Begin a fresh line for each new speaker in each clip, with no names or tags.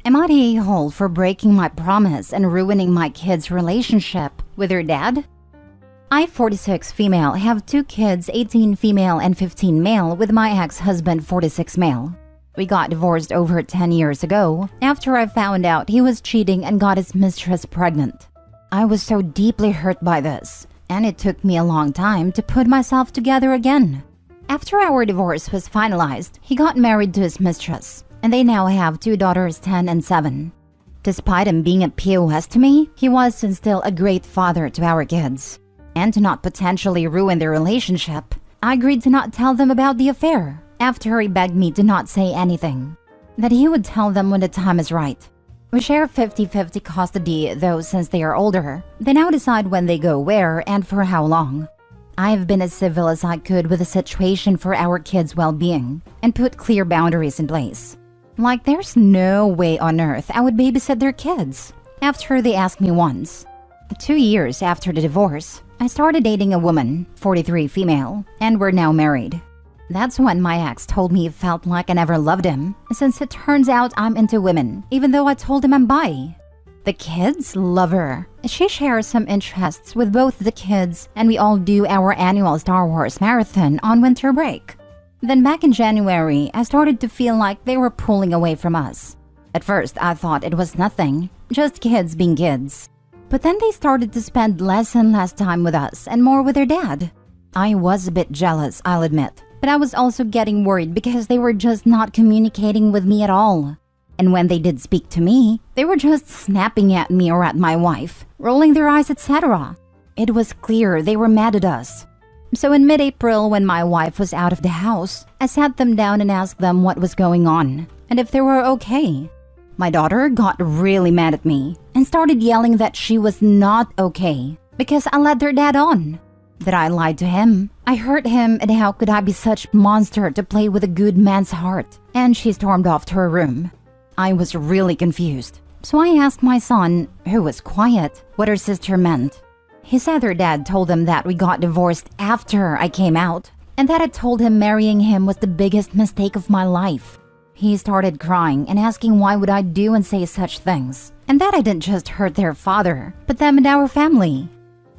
Am I the a-hole for breaking my promise and ruining my kid's relationship with her dad? I, 46 female, have 2 kids, 18 female and 15 male, with my ex-husband, 46 male. We got divorced over 10 years ago after I found out he was cheating and got his mistress pregnant. I was so deeply hurt by this, and it took me a long time to put myself together again. After our divorce was finalized, he got married to his mistress, and they now have 2 daughters, 10 and 7. Despite him being a POS to me, he was and still a great father to our kids. And to not potentially ruin their relationship, I agreed to not tell them about the affair after he begged me to not say anything, that he would tell them when the time is right. We share 50-50 custody, though since they are older, they now decide when they go where and for how long. I have been as civil as I could with the situation for our kids' well-being and put clear boundaries in place. Like there's no way on earth I would babysit their kids. After they asked me once. 2 years after the divorce, I started dating a woman, 43 female, and we're now married. That's when my ex told me he felt like I never loved him, since it turns out I'm into women, even though I told him I'm bi. The kids love her. She shares some interests with both the kids, and we all do our annual Star Wars marathon on winter break. Then back in January, I started to feel like they were pulling away from us. At first, I thought it was nothing, just kids being kids. But then they started to spend less and less time with us and more with their dad. I was a bit jealous, I'll admit, but I was also getting worried because they were just not communicating with me at all. And when they did speak to me, they were just snapping at me or at my wife, rolling their eyes, etc. It was clear they were mad at us. So in mid-April, when my wife was out of the house, I sat them down and asked them what was going on and if they were okay. My daughter got really mad at me and started yelling that she was not okay because I led their dad on, that I lied to him, I hurt him, and how could I be such a monster to play with a good man's heart, and she stormed off to her room. I was really confused, so I asked my son, who was quiet, what her sister meant. He said her dad told him that we got divorced after I came out, and that I told him marrying him was the biggest mistake of my life. He started crying and asking why would I do and say such things, and that I didn't just hurt their father, but them and our family.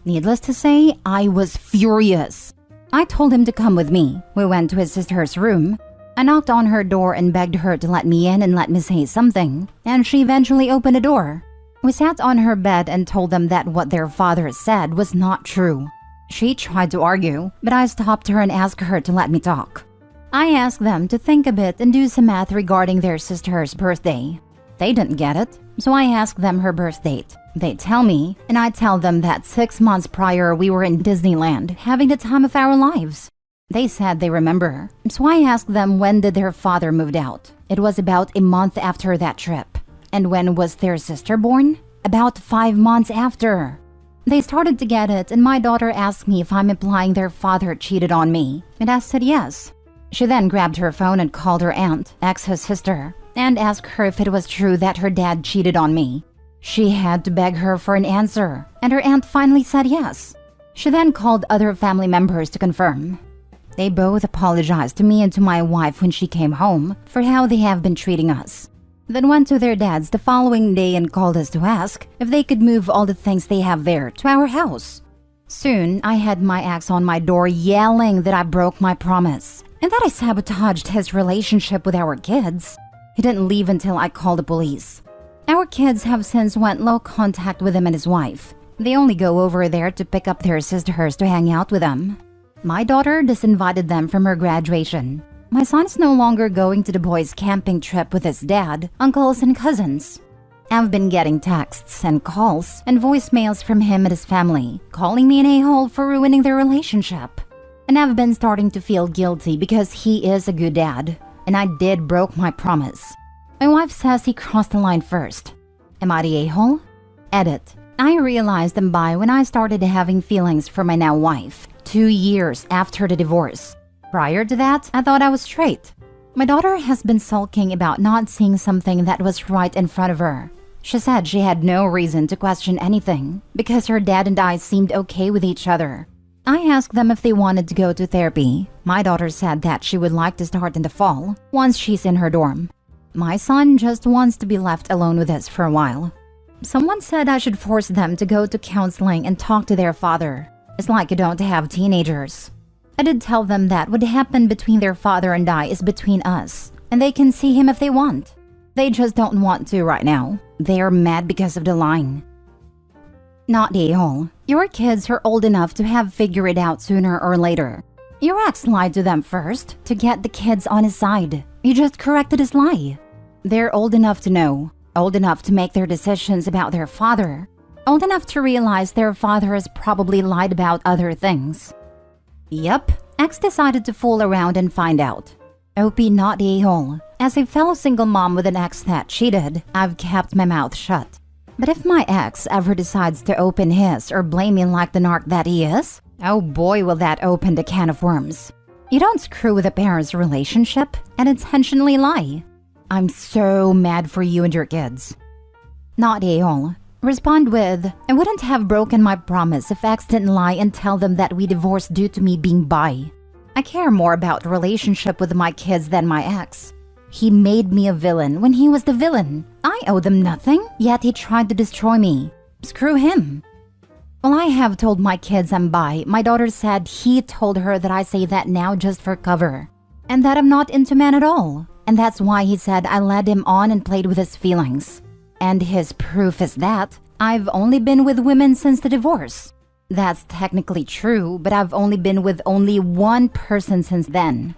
Needless to say, I was furious. I told him to come with me. We went to his sister's room. I knocked on her door and begged her to let me in and let me say something, and she eventually opened the door. We sat on her bed and told them that what their father said was not true. She tried to argue, but I stopped her and asked her to let me talk. I asked them to think a bit and do some math regarding their sister's birthday. They didn't get it, so I asked them her birth date. They tell me, and I tell them that 6 months prior we were in Disneyland, having the time of our lives. They said they remember, so I asked them when did their father moved out. It was about a month after that trip. And when was their sister born? About 5 months after. They started to get it, and my daughter asked me if I'm implying their father cheated on me, and I said yes. She then grabbed her phone and called her aunt, ex's sister, and asked her if it was true that her dad cheated on me. She had to beg her for an answer, and her aunt finally said yes. She then called other family members to confirm. They both apologized to me and to my wife when she came home for how they have been treating us. Then went to their dads the following day and called us to ask if they could move all the things they have there to our house. Soon, I had my ex on my door yelling that I broke my promise and that I sabotaged his relationship with our kids. He didn't leave until I called the police. Our kids have since went low contact with him and his wife. They only go over there to pick up their sisters to hang out with them. My daughter disinvited them from her graduation. My son is no longer going to the boys' camping trip with his dad, uncles, and cousins. I've been getting texts and calls and voicemails from him and his family, calling me an a-hole for ruining their relationship. And I've been starting to feel guilty because he is a good dad, and I did broke my promise. My wife says he crossed the line first. Am I the a-hole? Edit. I realized I'm bi when I started having feelings for my now wife, 2 years after the divorce. Prior to that, I thought I was straight. My daughter has been sulking about not seeing something that was right in front of her. She said she had no reason to question anything because her dad and I seemed okay with each other. I asked them if they wanted to go to therapy. My daughter said that she would like to start in the fall, once she's in her dorm. My son just wants to be left alone with us for a while. Someone said I should force them to go to counseling and talk to their father. It's like you don't have teenagers. I did tell them that what happened between their father and I is between us, and they can see him if they want. They just don't want to right now. They are mad because of the line. Not a-hole. Your kids are old enough to have figured it out sooner or later. Your ex lied to them first to get the kids on his side. You just corrected his lie. They're old enough to know, old enough to make their decisions about their father, old enough to realize their father has probably lied about other things. Yep, ex decided to fool around and find out. OP not a-hole. As a fellow single mom with an ex that cheated, I've kept my mouth shut. But if my ex ever decides to open his or blame me like the narc that he is, oh boy will that open the can of worms. You don't screw with a parent's relationship and intentionally lie. I'm so mad for you and your kids. Not a-hole. Respond with, I wouldn't have broken my promise if ex didn't lie and tell them that we divorced due to me being bi. I care more about the relationship with my kids than my ex. He made me a villain when he was the villain. I owe them nothing, yet he tried to destroy me. Screw him. Well, I have told my kids I'm bi. My daughter said he told her that I say that now just for cover, and that I'm not into men at all. And that's why he said I led him on and played with his feelings. And his proof is that I've only been with women since the divorce. That's technically true, but I've only been with only one person since then.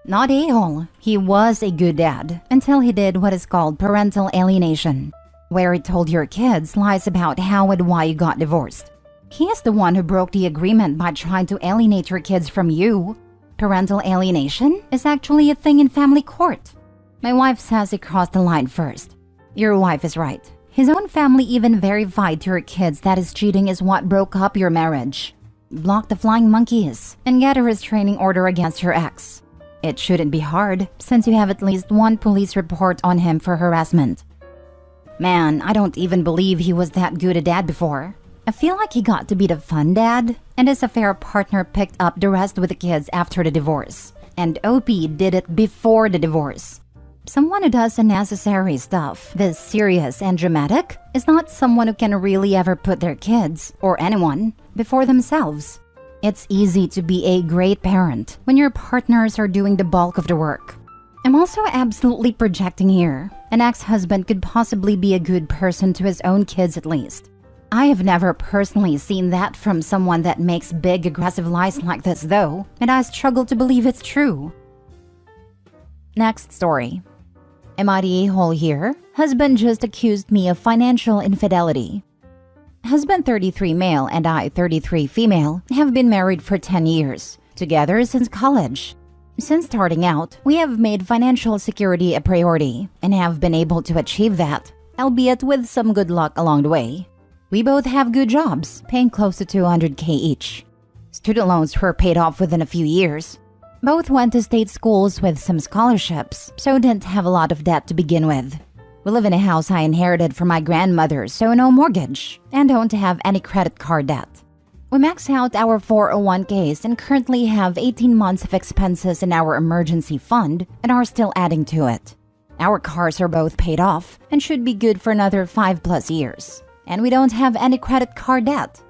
Not a-hole. He was a good dad until he did what is called parental alienation, where he told your kids lies about how and why you got divorced. He is the one who broke the agreement by trying to alienate your kids from you. Parental alienation is actually a thing in family court. My wife says he crossed the line first. Your wife is right. His own family even verified to your kids that his cheating is what broke up your marriage. Block the flying monkeys and get a restraining order against your ex. It shouldn't be hard, since you have at least one police report on him for harassment. Man, I don't even believe he was that good a dad before. I feel like he got to be the fun dad, and his affair partner picked up the rest with the kids after the divorce. And OP did it before the divorce. Someone who does unnecessary stuff, this serious and dramatic, is not someone who can really ever put their kids, or anyone, before themselves. It's easy to be a great parent when your partners are doing the bulk of the work. I'm also absolutely projecting here. An ex-husband could possibly be a good person to his own kids at least. I have never personally seen that from someone that makes big aggressive lies like this though, and I struggle to believe it's true. Next story. Am I the a-hole here? Husband just accused me of financial infidelity. Husband 33 male and I 33 female have been married for 10 years, together since college. Since starting out, we have made financial security a priority and have been able to achieve that, albeit with some good luck along the way. We both have good jobs, paying close to $200K each. Student loans were paid off within a few years. Both went to state schools with some scholarships, so didn't have a lot of debt to begin with. We live in a house I inherited from my grandmother, so no mortgage, and don't have any credit card debt. We max out our 401ks and currently have 18 months of expenses in our emergency fund and are still adding to it. Our cars are both paid off and should be good for another 5+ years, and we don't have any credit card debt.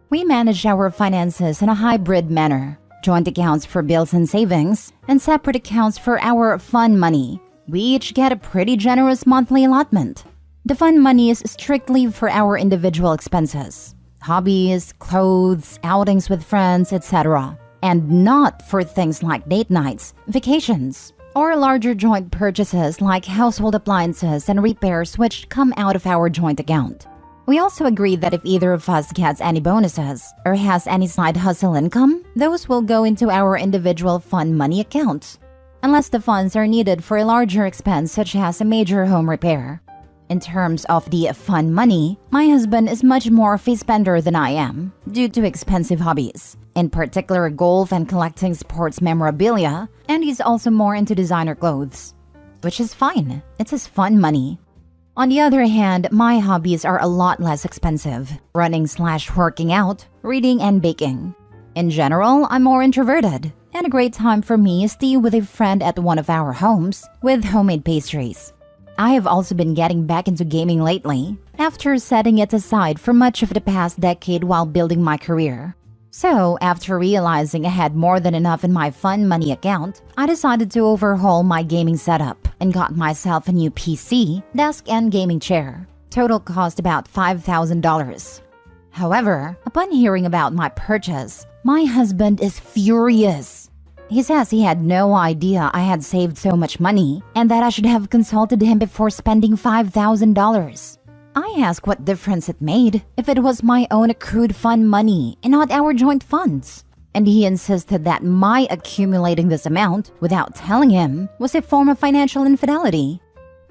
We manage our finances in a hybrid manner, joint accounts for bills and savings, and separate accounts for our fun money. We each get a pretty generous monthly allotment. The fun money is strictly for our individual expenses, hobbies, clothes, outings with friends, etc., and not for things like date nights, vacations, or larger joint purchases like household appliances and repairs which come out of our joint account. We also agree that if either of us gets any bonuses or has any side hustle income, those will go into our individual fun money accounts, unless the funds are needed for a larger expense such as a major home repair. In terms of the fun money, my husband is much more of a spender than I am, due to expensive hobbies, in particular golf and collecting sports memorabilia, and he's also more into designer clothes. Which is fine, it's his fun money. On the other hand, my hobbies are a lot less expensive, running/working out, reading and baking. In general, I'm more introverted, and a great time for me is tea with a friend at one of our homes with homemade pastries. I have also been getting back into gaming lately, after setting it aside for much of the past decade while building my career. So, after realizing I had more than enough in my fun money account, I decided to overhaul my gaming setup and got myself a new PC, desk, and gaming chair. Total cost about $5,000. However, upon hearing about my purchase, my husband is furious. He says he had no idea I had saved so much money and that I should have consulted him before spending $5,000. I asked what difference it made if it was my own accrued fund money and not our joint funds. And he insisted that my accumulating this amount without telling him was a form of financial infidelity.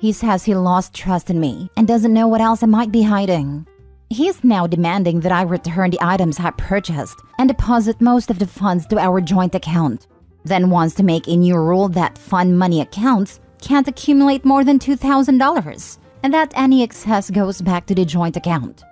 He says he lost trust in me and doesn't know what else I might be hiding. He is now demanding that I return the items I purchased and deposit most of the funds to our joint account. Then wants to make a new rule that fund money accounts can't accumulate more than $2,000 and that any excess goes back to the joint account.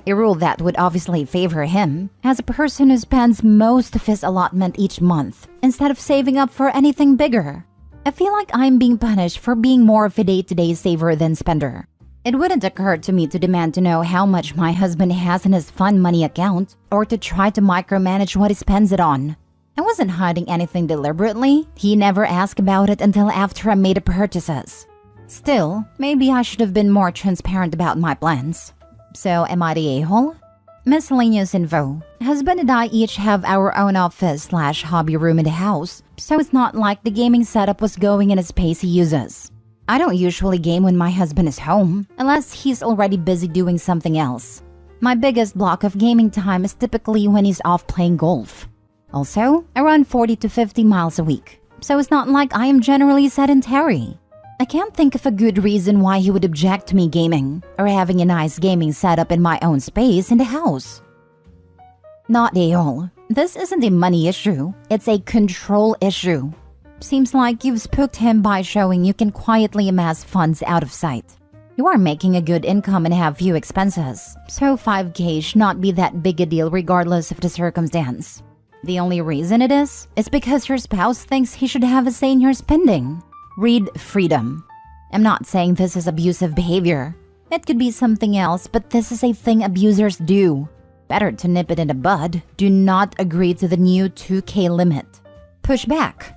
A rule that would obviously favor him as a person who spends most of his allotment each month instead of saving up for anything bigger. I feel like I'm being punished for being more of a day-to-day saver than spender. It wouldn't occur to me to demand to know how much my husband has in his fund money account or to try to micromanage what he spends it on. I wasn't hiding anything deliberately. He never asked about it until after I made the purchases. Still, maybe I should have been more transparent about my plans. So, am I the a-hole? Miscellaneous info. Husband and I each have our own office/hobby room in the house, so it's not like the gaming setup was going in a space he uses. I don't usually game when my husband is home, unless he's already busy doing something else. My biggest block of gaming time is typically when he's off playing golf. Also, I run 40 to 50 miles a week, so it's not like I am generally sedentary. I can't think of a good reason why he would object to me gaming or having a nice gaming setup in my own space in the house. Not a-hole. This isn't a money issue, it's a control issue. Seems like you've spooked him by showing you can quietly amass funds out of sight. You are making a good income and have few expenses, so $5,000 should not be that big a deal regardless of the circumstance. The only reason it is because your spouse thinks he should have a say in your spending. Read freedom. I'm not saying this is abusive behavior. It could be something else, but this is a thing abusers do. Better to nip it in the bud. Do not agree to the new $2,000 limit. Push back.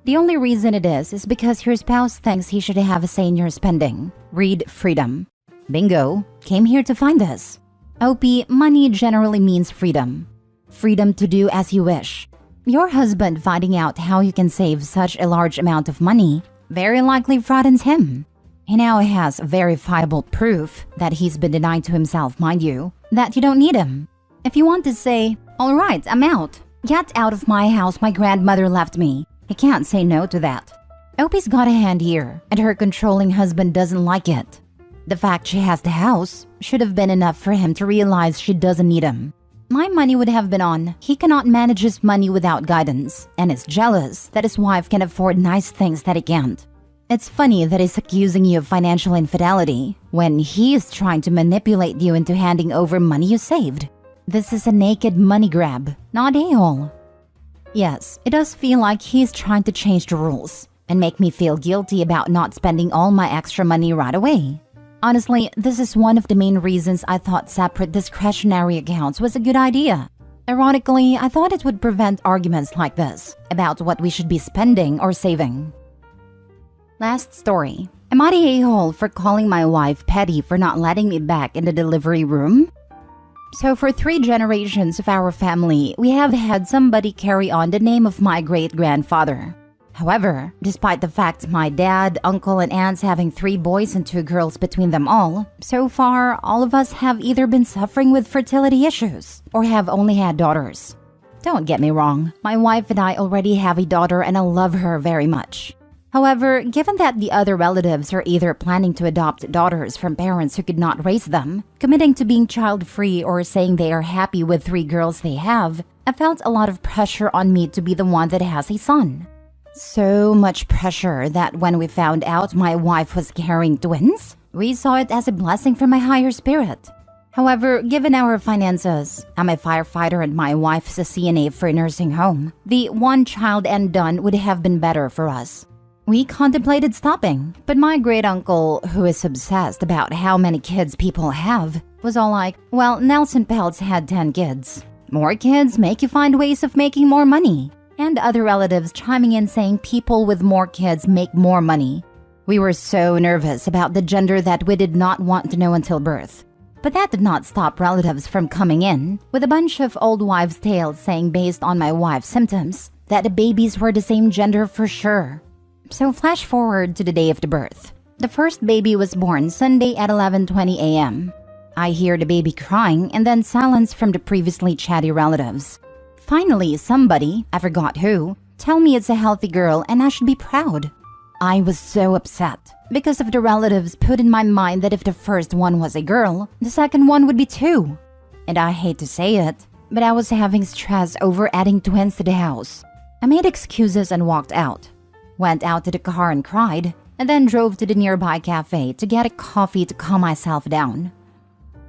The only reason it is because your spouse thinks he should have a say in your spending. Read freedom. Bingo. Came here to find us. OP, money generally means freedom. Freedom to do as you wish. Your husband finding out how you can save such a large amount of money very likely frightens him. He now has verifiable proof that he's been denying to himself, mind you, that you don't need him. If you want to say, "All right, I'm out. Get out of my house, my grandmother left me," he can't say no to that. Opie's got a hand here, and her controlling husband doesn't like it. The fact she has the house should have been enough for him to realize she doesn't need him. My money would have been on. He cannot manage his money without guidance, and is jealous that his wife can afford nice things that he can't. It's funny that he's accusing you of financial infidelity when he is trying to manipulate you into handing over money you saved. This is a naked money grab, not a-hole. Yes, it does feel like he's trying to change the rules and make me feel guilty about not spending all my extra money right away. Honestly, this is one of the main reasons I thought separate discretionary accounts was a good idea. Ironically, I thought it would prevent arguments like this about what we should be spending or saving. Last story. Am I the a-hole for calling my wife petty for not letting me back in the delivery room? So for 3 generations of our family, we have had somebody carry on the name of my great-grandfather. However, despite the fact my dad, uncle, and aunts having 3 boys and 2 girls between them all, so far, all of us have either been suffering with fertility issues or have only had daughters. Don't get me wrong, my wife and I already have a daughter and I love her very much. However, given that the other relatives are either planning to adopt daughters from parents who could not raise them, committing to being child-free, or saying they are happy with 3 girls they have, I felt a lot of pressure on me to be the one that has a son. So much pressure that when we found out my wife was carrying twins, we saw it as a blessing from my higher spirit. However, given our finances, I'm a firefighter and my wife is a CNA for a nursing home, the one child and done would have been better for us. We contemplated stopping, but my great uncle, who is obsessed about how many kids people have, was all like, well, Nelson Peltz had 10 kids. More kids make you find ways of making more money. And other relatives chiming in saying people with more kids make more money. We were so nervous about the gender that we did not want to know until birth. But that did not stop relatives from coming in, with a bunch of old wives' tales saying based on my wife's symptoms, that the babies were the same gender for sure. So flash forward to the day of the birth. The first baby was born Sunday at 11:20 a.m. I hear the baby crying and then silence from the previously chatty relatives. Finally, somebody, I forgot who, tell me it's a healthy girl and I should be proud. I was so upset because of the relatives put in my mind that if the first one was a girl, the second one would be two. And I hate to say it, but I was having stress over adding twins to the house. I made excuses and walked out. Went out to the car and cried, and then drove to the nearby cafe to get a coffee to calm myself down.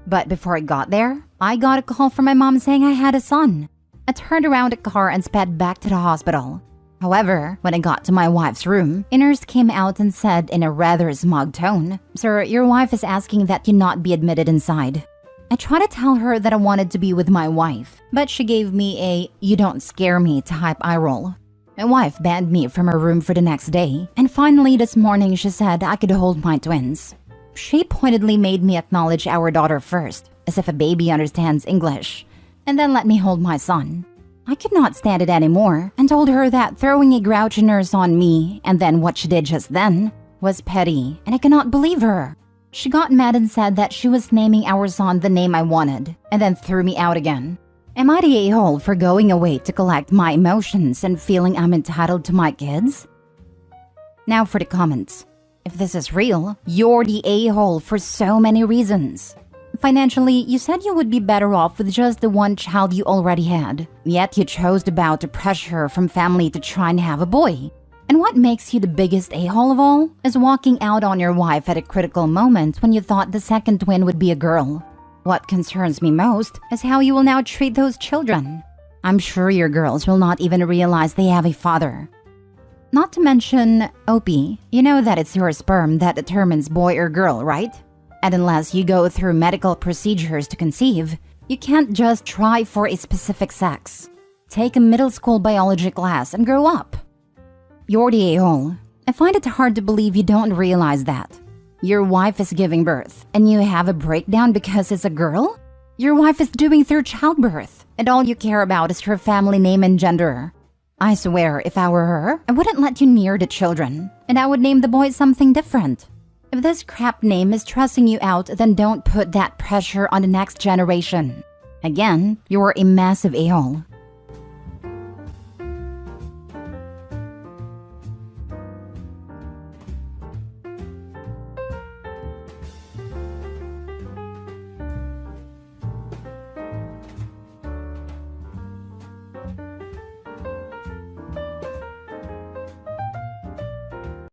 But before I got there, I got a call from my mom saying I had a son. I turned around the car and sped back to the hospital. However, when I got to my wife's room, a nurse came out and said in a rather smug tone, "Sir, your wife is asking that you not be admitted inside." I tried to tell her that I wanted to be with my wife, but she gave me a "you don't scare me" type eye roll. My wife banned me from her room for the next day, and finally this morning she said I could hold my twins. She pointedly made me acknowledge our daughter first, as if a baby understands English, and then let me hold my son. I could not stand it anymore and told her that throwing a grouchy nurse on me and then what she did just then was petty, and I cannot believe her. She got mad and said that she was naming our son the name I wanted, and then threw me out again. Am I the a-hole for going away to collect my emotions and feeling I'm entitled to my kids? Now for the comments. If this is real, you're the a-hole for so many reasons. Financially, you said you would be better off with just the one child you already had, yet you chose to bow to pressure from family to try and have a boy. And what makes you the biggest a-hole of all is walking out on your wife at a critical moment when you thought the second twin would be a girl. What concerns me most is how you will now treat those children. I'm sure your girls will not even realize they have a father. Not to mention, Opie, you know that it's your sperm that determines boy or girl, right? And unless you go through medical procedures to conceive, you can't just try for a specific sex. Take a middle school biology class and grow up. You're the a-hole. I find it hard to believe you don't realize that. Your wife is giving birth, and you have a breakdown because it's a girl? Your wife is doing through childbirth, and all you care about is her family name and gender. I swear, if I were her, I wouldn't let you near the children, and I would name the boy something different. If this crap name is stressing you out, then don't put that pressure on the next generation. Again, you're a massive a-hole.